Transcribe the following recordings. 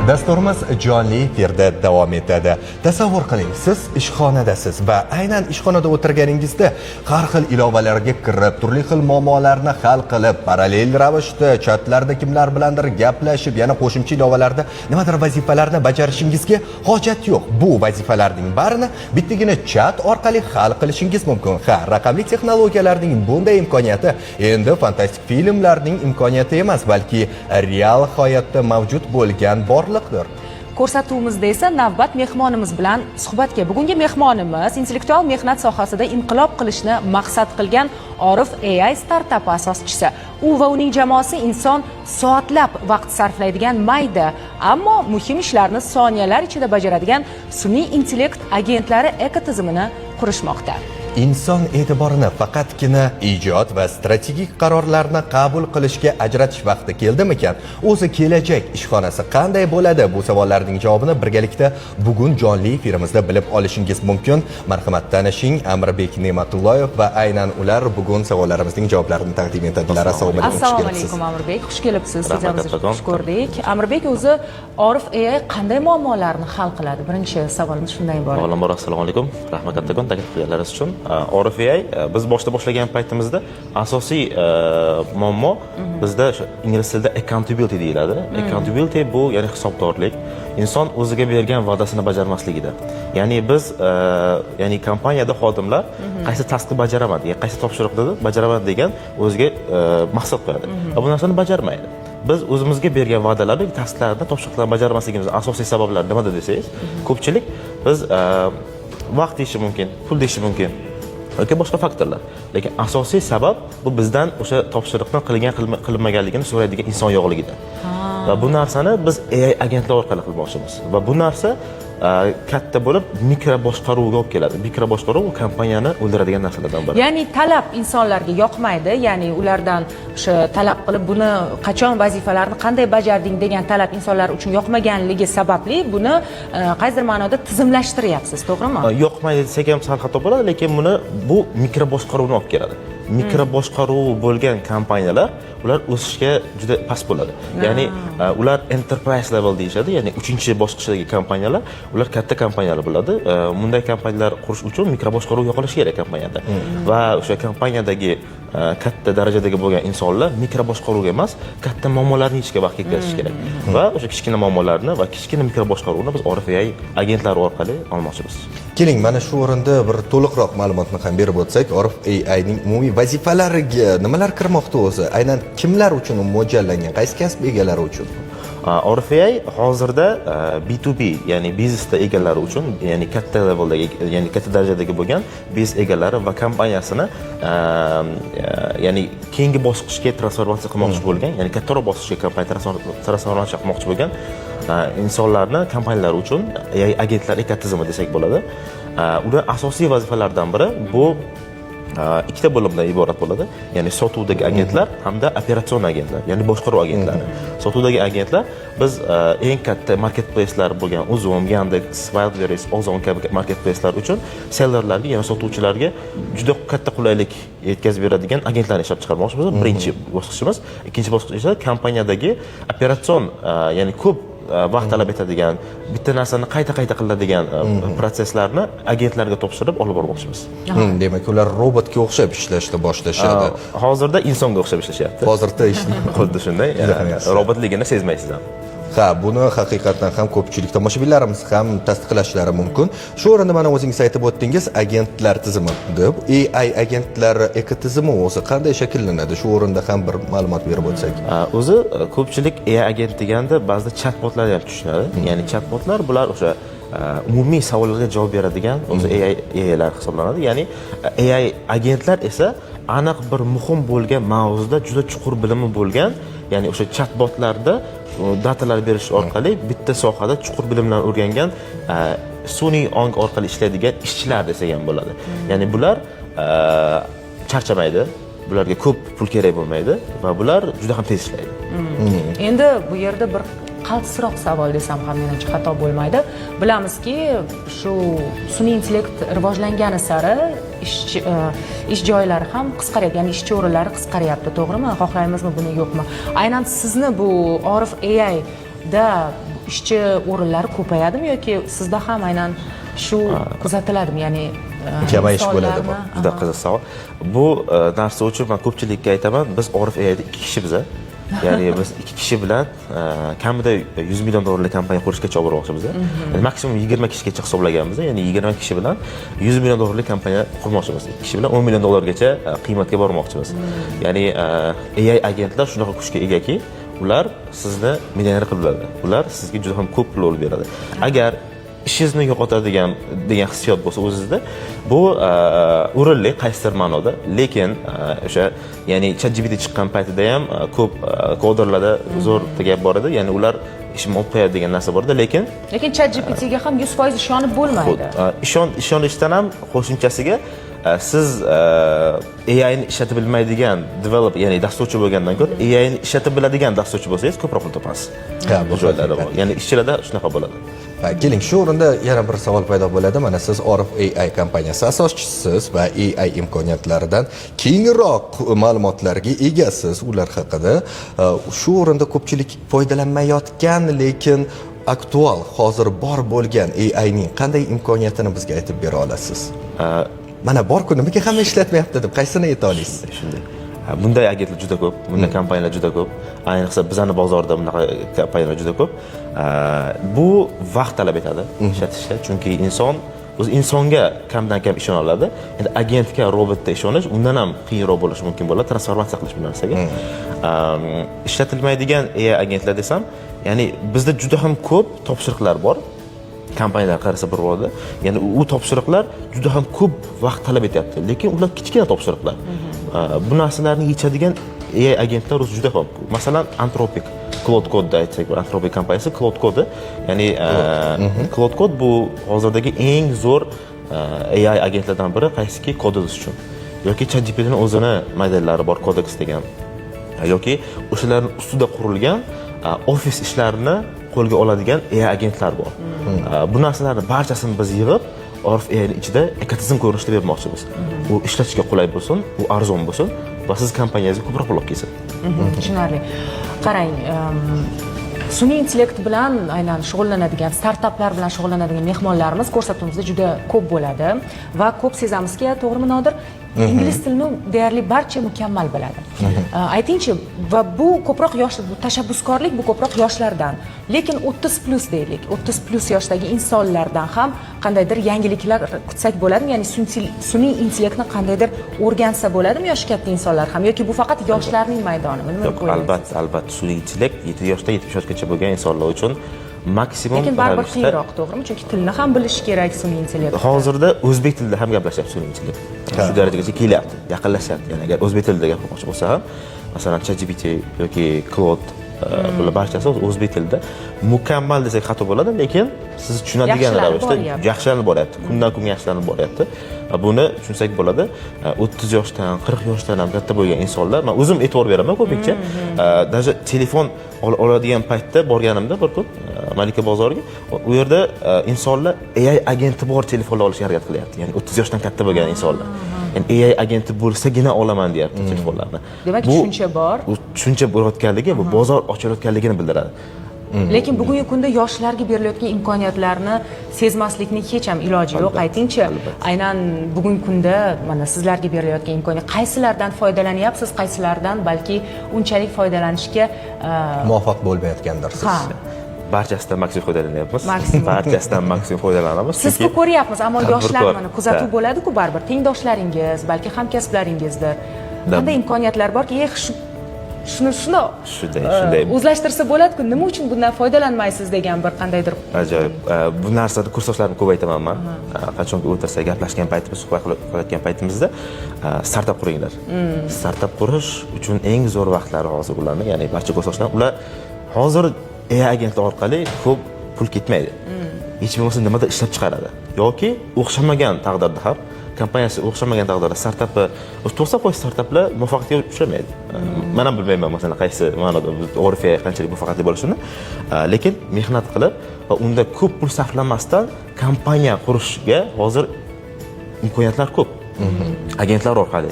Dasturimiz jonli efirda davom etadi. Tasavvur qiling, siz ishxonadasiz va aynan ishxonada o'tirganingizda har xil ilovalarga kirib, turli xil muammolarni hal qilib, parallel ravishda chatlarda kimlar bilandir gaplashib, yana qo'shimcha ilovalarda nimadir vazifalarni bajarishingizga hojat yo'q. Bu vazifalarning barini bittagina chat orqali hal qilishingiz mumkin. Ha, raqamli texnologiyalarning bunday imkoniyati endi fantastik filmlarning imkoniyati emas, balki real hayotda mavjud bo'lgan borliqdir. Ko'rsatuvimizda esa navbat mehmonimiz bilan suhbatga. Bugungi mehmonimiz intellektual mehnat sohasida inqilob qilishni maqsad qilgan Orif AI startapi asoschisi. U va uning jamoasi inson soatlab vaqt sarflaydigan mayda, ammo muhim ishlarni soniyalar ichida bajaradigan sun'iy intellekt agentlari ekotizimini qurishmoqda. Inson e'tiborini faqatgina ijod va strategik qarorlarni qabul qilishga ajratish vaqti keldimikan? O'zi kelajak ishxonasi qanday bo'ladi? Bu savollarning javobini birgalikda bugun jonli efirimizda bilib olishingiz mumkin. Marhamat, tanishing, Amirbek Ne'matulloyev va aynan ular bugun savollarimizning javoblarini taqdim etadilar. Assalomu alaykum Amirbek, xush kelibsiz. Sizlarni xush ko'rdik. Amirbek, o'zi Orif AI qanday muammolarni hal qiladi? Birinchi savolimiz shundan iborat. Avvalambor assalomu alaykum. Rahmat kattakon taklif qilganlaringiz uchun. Orif AI biz boshda boshlagan paytimizda asosiy muammo bizda ingliz tilida accountability deyiladi. Accountability bu ya'ni hisobdorlik, inson o'ziga bergan va'dasini bajarmasligida. Ya'ni biz ya'ni kompaniyada xodimlar qaysi taskni bajaramadi, ya'ni qaysi topshiriqni bajaramadi degan o'ziga maqsad qo'yadi. Bu narsani bajarmaydi. Biz o'zimizga bergan va'dalarni, tasklarni, topshiriqlarni bajarmasligimizning asosiy sabablari nimada desangiz, ko'pchilik biz vaqt deyishi mumkin, pul deyishi mumkin yoki boshqa faktorlar. Lekin asosiy sabab bu bizdan o'sha topshiriqni qilinmaganligini so'raydigan inson yo'qligida. Va bu narsani biz AI agentlar orqali qilmoqchimiz. Va bu narsa katta bo'lib mikro boshqaruvga olib keladi. Mikro boshqaruv kompaniyani o'ldiradigan narsalardan biri. Ya'ni talab insonlarga yoqmaydi, ya'ni ulardan o'sha talab qilib buni qachon vazifalarni qanday bajarding degan talab insonlar uchun yoqmaganligi sababli buni qaysidir ma'noda tizimlashtiryapsiz, to'g'rimi? Yoqmaydi desak ham sal xato bo'ladi, lekin bu mikro boshqaruvni olib keladi. Mikro boshqaruv bo'lgan kompaniyalar ular o'sishga juda past bo'ladi. Ya'ni ular enterprise level deyishadi, ya'ni 3-bosqichdagi kompaniyalar, ular katta kompaniyalar bo'ladi. Bunday kompaniyalar qurish uchun mikro boshqaruv yo'qolishi kerak kompaniyada. Va o'sha kompaniyadagi katta darajadagi bo'lgan insonlar mikro boshqaruvga emas, katta muammolarni yechishga vaqt ketkazish kerak. Va o'sha kichkina muammolarni va kichkina mikro boshqaruvni biz Orif AI agentlari orqali olmoqchimiz. Keling, mana shu o'rinda bir to'liqroq ma'lumotni ham berib o'tsak, Orif AI ning umumiy vazifalariga nimalar kirmoqda o'zi? Aynan kimlar uchun mo'ljallangan? Qaysi kasb egalari uchun? Orif AI hozirda B2B, ya'ni biznesda egalari uchun, ya'ni katta leveldagi, ya'ni katta darajadagi bo'lgan biznes egalari va kompaniyasini ya'ni keyingi bosqichga transformatsiya qilmoqchi bo'lgan, ya'ni kattaroq bosqichga kompaniya transformatsiya qilmoqchi bo'lgan insonlarni, kompaniyalar uchun AI agentlar ekotizimi desak bo'ladi. Ular asosiy vazifalaridan biri bu ikkita bo'limdan iborat bo'ladi. Ya'ni sotuvdagi agentlar hamda operatsion agentlar, ya'ni boshqaruv agentlari. Sotuvdagi agentlar biz eng katta marketplace'lar bo'lgan Uzum, Yandex, Wildberries, Ozon kabi marketplace'lar uchun sellerlarga, ya'ni sotuvchilarga juda katta qulaylik yetkazib beradigan agentlarni ishlab chiqarmoqchimiz. Birinchi bosqichimiz. Ikkinchi bosqich esa kompaniyadagi operatsion, ya'ni ko'p vaqt talab etadigan, bitta narsani qayta qiladigan proseslarni agentlarga topshirib olib bormoqchimiz. Demak, ular robotga o'xshab ishlashni boshlashadi. Hozirda insonga o'xshab ishlashyapti. Hozirda xuddi shunday, robotligini sezmaysiz ham. Ha, buni haqiqatan ham ko'pchilik tomoshabinlarimiz ham tasdiqlashlari mumkin. Shu o'rinda mana o'zingiz aytib o'tdingiz, agentlar tizimi deb. AI agentlari ekotizimi o'zi qanday shakllanadi? Shu o'rinda ham bir ma'lumot berib o'tsak. O'zi ko'pchilik AI agent deganda ba'zida chatbotlarni ham tushunadi. Ya'ni chatbotlar bular o'sha umumiy savollarga javob beradigan o'zi AI'lar hisoblanadi. Ya'ni AI agentlar esa aniq bir muhim bo'lgan mavzuda juda chuqur bilimi bo'lgan, ya'ni o'sha chatbotlarda datalar berish orqali bitta sohada chuqur bilimlar o'rgangan sun'iy ong orqali ishlaydigan ishchilar desak ham bo'ladi. Ya'ni bular charchamaydi, bularga ko'p pul kerak bo'lmaydi va bular juda ham tez ishlaydi. Endi bu yerda bir qaltisroq savol desam ham menimcha xato bo'lmaydi. Bilamizki, shu sun'iy intellekt rivojlangani sari ish joylari ham qisqaryapti, ya'ni ishchi o'rinlari qisqaryapti, to'g'rimi? Xohlaymizmi buni, yo'qmi? Aynan sizni bu Orif AI da ishchi o'rinlari ko'payadimi yoki sizda ham aynan shu kuzatiladimi, ya'ni Kamayish bo'ladi bu. Juda qiziq savol. Bu narsa uchun men ko'pchilikka aytaman, biz Orif AIda 2 kishi biza. Ya'ni biz 2 kishi bilan kamida $100 million kompaniya qurishgacha olib bormoqchimiz. Yani maksimum 20 kishigacha hisoblaganmiz. Ya'ni 20 kishi bilan $100 million kompaniya qurmoqchimiz. 2 kishi bilan $10 million gacha qiymatga bormoqchimiz. Ya'ni AI agentlar shunaqa kuchga egaki, ular sizni millioner qilib beradi. Ular sizga juda ham ko'p pul olib beradi. Agar ishingizni yo'qotadigan degan hissiyot bo'lsa o'zingizda, bu o'rinli qaysidir ma'noda, lekin o'sha ya'ni ChatGPT chiqqan paytida ham ko'p koderlarda zo'r gap bor edi, ya'ni ular ishimni olib qo'yadi degan narsa bor edi, lekin ChatGPTga ham 100% ishonib bo'lmaydi. Ishonishdan ham qo'shimchasiga siz AI ni ishlatib bilmaydigan develop, ya'ni dasturchi bo'lgandan ko'ra AI ni ishlatib biladigan dasturchi bo'lsangiz ko'proq pul topasiz. Bu joylarda bor. Ya'ni ishchilarda shunaqa bo'ladi. Keling, shu o'rinda yana bir savol paydo bo'ladi. Mana siz Orif AI kompaniyasi asoschisiz va AI imkoniyatlaridan kengroq ma'lumotlarga egasiz. Ular haqida shu o'rinda ko'pchilik foydalanmayotgan, lekin aktual, hozir bor bo'lgan AI ning qanday imkoniyatini bizga aytib bera olasiz? Mana bor-ku, nimaga hamma ishlatmayapti deb qaysini ayta olasiz? Shunday. Bunday agentlar juda ko'p, bunday kompaniyalar juda ko'p. Ayniqsa bizning bozorda bunaqa kompaniyalar juda ko'p. Bu vaqt talab etadi ishlatishda, chunki inson o'zi insonga kamdan kam ishona oladi. Endi agentga, robotga ishonish undan ham qiyinroq bo'lishi mumkin bo'ladi, transformatsiya qilish bu narsaga. Ishlatilmaydigan AI agentlar desam, ya'ni bizda juda ham ko'p topshiriqlar bor. Kompaniyalar qarasa bir bo'ladi. Ya'ni u topshiriqlar juda ham ko'p vaqt talab etyapti, lekin ular kichkina topshiriqlar. Bu narsalarni yechadigan AI agentlar o'zi juda ko'p. Masalan, Anthropic, Claude Code aytsak, Anthropic kompaniyasi Claude Code, ya'ni Claude Code bu hozirdagi eng zo'r AI agentlardan biri, qaysiki kod yozish uchun. Yoki ChatGPT ning o'zini modellari bor, Codex degan. Yoki o'shalarning ustida qurilgan ofis ishlarini qo'lga oladigan AI agentlar bor. Bu narsalarning barchasini biz yig'ib Orif AI ning ichida ekotizim ko'rinishida bermoqchimiz. U ishlatishga qulay bo'lsin, u arzon bo'lsin va siz kompaniyangizga ko'proq pul olib kelsin. Tushunarli. Qarang, sun'iy intellekt bilan aynan shug'ullanadigan, startaplar bilan shug'ullanadigan mehmonlarimiz ko'rsatuvimizda juda ko'p bo'ladi va ko'p sezamizki, to'g'rimi Nodir? Ingliz tilini deyarli barcha mukammal biladi. Aytingchi, va bu ko'proq yoshlar, bu tashabbuskorlik, bu ko'proq yoshlardan. Lekin 30+ deylik, 30+ yoshdagi insonlardan ham qandaydir yangiliklar kutsak bo'ladimi? Ya'ni sun'iy intellektni qandaydir o'rgansa bo'ladimi yoshi katta insonlar ham, yoki bu faqat yoshlarning maydonimi? Yo'q, albatta, sun'iy intellekt 7 yoshdan 70 yoshgacha bo'lgan insonlar uchun maksimum. Lekin baribir qiyinroq, to'g'rimi? Chunki tilni ham bilish kerak sun'iy intellekt. Hozirda o'zbek tilida ham gaplashyapti sun'iy intellekt. Shu darajagacha kelyapti, yaqinlashyapti. Ya'ni agar o'zbek tilida gapirmoqchi bo'lsa ham, masalan, ChatGPT yoki Claude bular barchasi o'zbek tilida mukammal desak xato bo'ladi, lekin siz tushunadigan ravishda yaxshilanib boryapti. Kundan kunga yaxshilanib boryapti. Buni tushunsak bo'ladi. 30 yoshdan, 40 yoshdan ham katta bo'lgan insonlar, men o'zim e'tibor beraman ko'pincha. Даже telefon oladigan paytda borganimda bir kun Malika bozoriga, u yerda insonlar AI agenti bor telefonlar olishga harakat qilyapti. Ya'ni 30 yoshdan katta bo'lgan insonlar. Yani AI agenti bo'lsagina olaman deyapti telefonlarni. Demak, tushuncha bor. Bu tushuncha bo'layotganligi, bu bozor ochilayotganligini bildiradi. Lekin bugungi kunda yoshlarga berilayotgan imkoniyatlarni sezmaslikning hech ham iloji yo'q. Aytingchi, aynan bugungi kunda mana sizlarga berilayotgan imkoniyat qaysilardan foydalanyapsiz, qaysilardan balki unchalik foydalanishga muvaffaq bo'lmayotgandirsiz. Barchasidan maksimum foydalanyapmiz. Barchasidan maksimum foydalanamiz. Siz-ku ko'ryapmiz, ammo yoshlar mana kuzatuv bo'ladi-ku baribir. Tengdoshlaringiz, balki hamkasblaringizdir. Qanday imkoniyatlar borki, shunday o'zlashtirsa bo'ladi-ku, nima uchun bundan foydalanmaysiz degan bir qandaydir. Ajoyib. Bu narsada kursdoshlarimga ko'p aytaman men. Qachonki o'tirsak, gaplashgan paytimiz, suhbat qilayotgan paytimizda startap quringlar. Startap qurish uchun eng zo'r vaqtlari hozir ularning, ya'ni barcha kursdoshlar ular hozir AI agentlar orqali ko'p pul ketmaydi. Hech bo'lmasa nimada ishlab chiqaradi yoki o'xshamagan taqdirda ham kompaniyasi o'xshamagan taqdirda startapi 90% startaplar muvaffaqiyatga uchramaydi. Men ham bilmayman masalan qaysi ma'noda Orif AI qanchalik muvaffaqiyatli bo'lishini, lekin mehnat qilib va unda ko'p pul sarflamasdan kompaniya qurishga hozir imkoniyatlar ko'p. Agentlar orqali.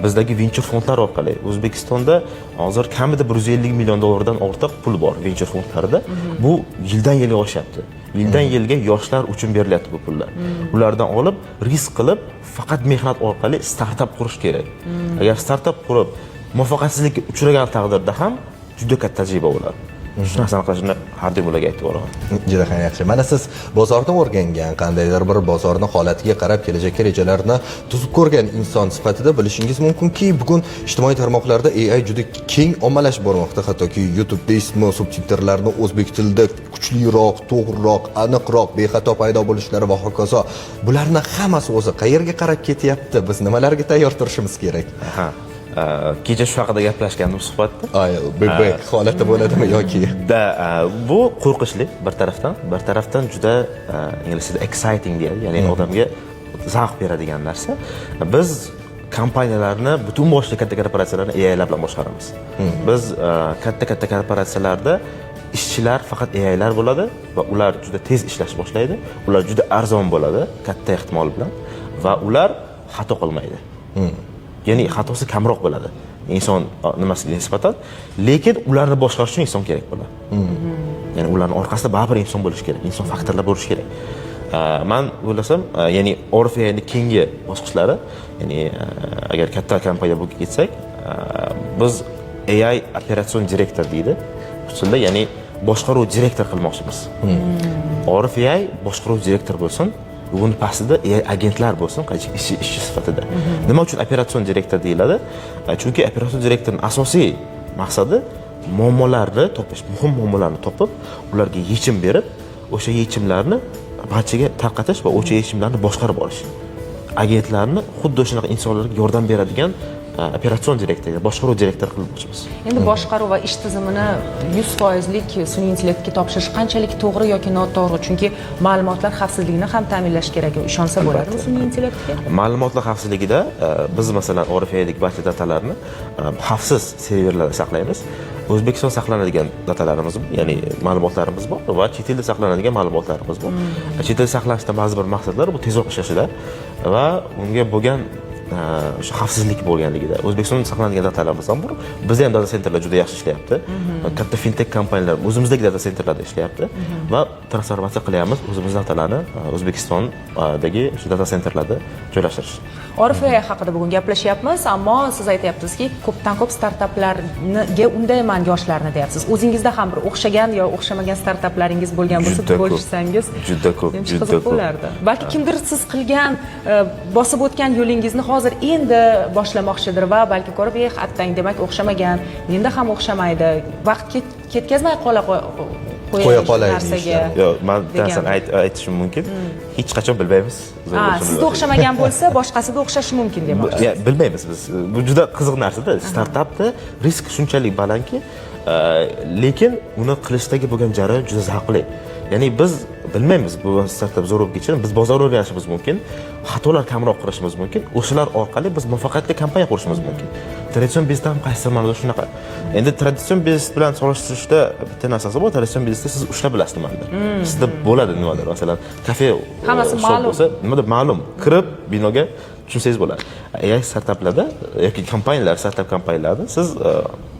bizdagi venture fondlar orqali O'zbekistonda hozir kamida 150 million dollardan ortiq pul bor venture fondlarida. Bu yildan yilga oshyapti. Yildan yilga yoshlar uchun berilyapti bu pullar. Ulardan olib, risk qilib, faqat mehnat orqali startap qurish kerak. Agar startap qurib, muvaffaqiyatsizlikka uchragan taqdirda ham juda katta tajriba bo'ladi. Shu narsani qilishni har doim ularga aytib boraman. Juda ham yaxshi. Mana siz bozorni o'rgangan, qandaydir bir bozorni holatiga qarab kelajakka rejalarni tuzib ko'rgan inson sifatida bilishingiz mumkinki, bugun ijtimoiy tarmoqlarda AI juda keng ommalashib bormoqda. Hattoki YouTube'da ismi subtitrlarni o'zbek tilida kuchliroq, to'g'riroq, aniqroq, bexato paydo bo'lishlari va hokazo. Bularning hammasi o'zi qayerga qarab ketyapti? Biz nimalarga tayyor turishimiz kerak? Kecha shu haqida gaplashgandim suhbatda. Holati bo'ladimi yoki? Bu qo'rqinchli bir tarafdan juda ingliz tilida exciting deydi, ya'ni odamga zavq beradigan narsa. Biz kompaniyalarni, butun boshli katta korporatsiyalarni AIlar bilan boshqaramiz. Biz katta korporatsiyalarda ishchilar faqat AIlar bo'ladi va ular juda tez ishlash boshlaydi. Ular juda arzon bo'ladi, katta ehtimol bilan va ular xato qilmaydi. Ya'ni xatosi kamroq bo'ladi inson nimasiga nisbatan, lekin ularni boshqarish uchun inson kerak bo'ladi. Ya'ni ularning orqasida baribir inson bo'lishi kerak, inson faktorlar bo'lishi kerak. Men o'ylasam, ya'ni ORFA'ning keyingi bosqichlari, ya'ni agar katta kompaniya bo'lib ketsak, biz AI operatsion direktor deydi. Usulda ya'ni boshqaruv direktor qilmoqchimiz. ORFA boshqaruv direktor bo'lsin, bugun pastida AI agentlar bo'lsin, ishchi sifatida. Nima uchun operatsion direktor deyiladi? Chunki operatsion direktorning asosiy maqsadi muammolarni topish, muhim muammolarni topib, ularga yechim berib, o'sha yechimlarni barchaga tarqatish va o'sha yechimlarni boshqarib olish. Agentlarni xuddi shunaqa insonlarga yordam beradigan operatsion direktor, boshqaruv direktor qilmoqchimiz. Endi boshqaruv va ish tizimini 100%lik sun'iy intellektga topshirish qanchalik to'g'ri yoki noto'g'ri? Chunki ma'lumotlar xavfsizligini ham ta'minlash kerak. Ishonsa bo'ladimi sun'iy intellektga? Ma'lumotlar xavfsizligida biz masalan ORFA'dagi barcha datalarni xavfsiz serverlarda saqlaymiz. O'zbekistonda saqlanadigan datalarimiz, ya'ni ma'lumotlarimiz bor va chet elda saqlanadigan ma'lumotlarimiz bor. Chet elda saqlanishda ba'zi bir maqsadlar bu tezroq ishlashida va unga bo'lgan o'sha xavfsizlik bo'lganligida. O'zbekistonda saqlanadigan datalarimiz ham bor. Bizda ham data centerlar juda yaxshi ishlayapti. Katta fintech kompaniyalar o'zimizdagi data centerlarda ishlayapti va transformatsiya qilyapmiz o'zimiz datalarni O'zbekistondagi o'sha data centerlarda joylashtirish. ORFA haqida bugun gaplashyapmiz, ammo siz aytyapsizki, ko'pdan ko'p startaplarga undayman yoshlarni deyapsiz. O'zingizda ham bir o'xshagan yo o'xshamagan startaplaringiz bo'lgan bo'lsa, bo'lishsangiz juda ko'p bo'lardi. Balki kimdir siz qilgan, bosib o'tgan yo'lingizni hozir endi boshlamoqchidir va balki ko'rib, attang, demak o'xshamagan, menda ham o'xshamaydi. Vaqt ketkazmay qo'ya narsaga. Yo'q, men ta'san aytishim mumkin. Hech qachon bilmaymiz. Sizda o'xshamagan bo'lsa, boshqasida o'xshashi mumkin demoqchisiz. Bilmaymiz biz. Bu juda qiziq narsa-da. Startapda risk shunchalik balandki, lekin uni qilishdagi bo'lgan jarayon juda zavqli. Ya'ni biz bilmaymiz bu startap zo'r bo'lib ketishini, biz bozor o'rganishimiz mumkin, xatolar kamroq qilishimiz mumkin, o'shalar orqali biz muvaffaqiyatli kompaniya qurishimiz mumkin. Traditsion biznesda ham qaysi ma'noda shunaqa. Endi traditsion biznes bilan solishtirishda bitta narsasi bor, traditsion biznesda siz ushlab bilasiz nimadir. Sizda bo'ladi nimadir, masalan, kafe hammasi ma'lum bo'lsa, nimadir ma'lum, kirib binoga tushunsangiz bo'ladi. AI startaplarda yoki kompaniyalar, startap kompaniyalarda siz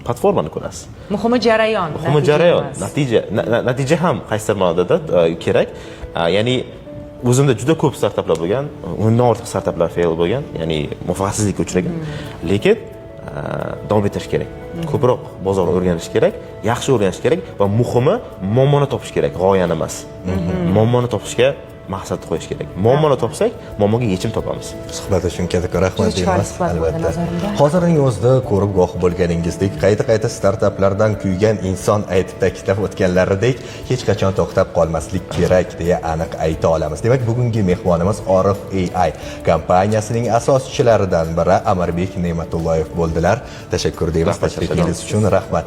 platformani ko'rasiz. Muhimi jarayon, natija ham qaysidir ma'noda kerak. Ya'ni o'zimda juda ko'p startaplar bo'lgan, o'ndan ortiq startaplar fail bo'lgan, ya'ni muvaffaqiyatsizlikka uchragan. Lekin davom ettirish kerak. Ko'proq bozorni o'rganish kerak, yaxshi o'rganish kerak va muhimi muammoni topish kerak, g'oyani emas. Muammoni topishga maqsad qo'yish kerak. Muammoni topsak, muammoga yechim topamiz. Suhbat uchun katta rahmat deymiz, albatta. Hozirning o'zida ko'rib guvoh bo'lganingizdek, qayta startaplardan kuygan inson aytib ta'kidlab o'tganlaridek, hech qachon to'xtab qolmaslik kerak deya aniq ayta olamiz. Demak, bugungi mehmonimiz Orif AI kompaniyasining asoschilaridan biri Amarbek Ne'matulloyev bo'ldilar. Tashakkur deymiz tashrifingiz uchun, rahmat.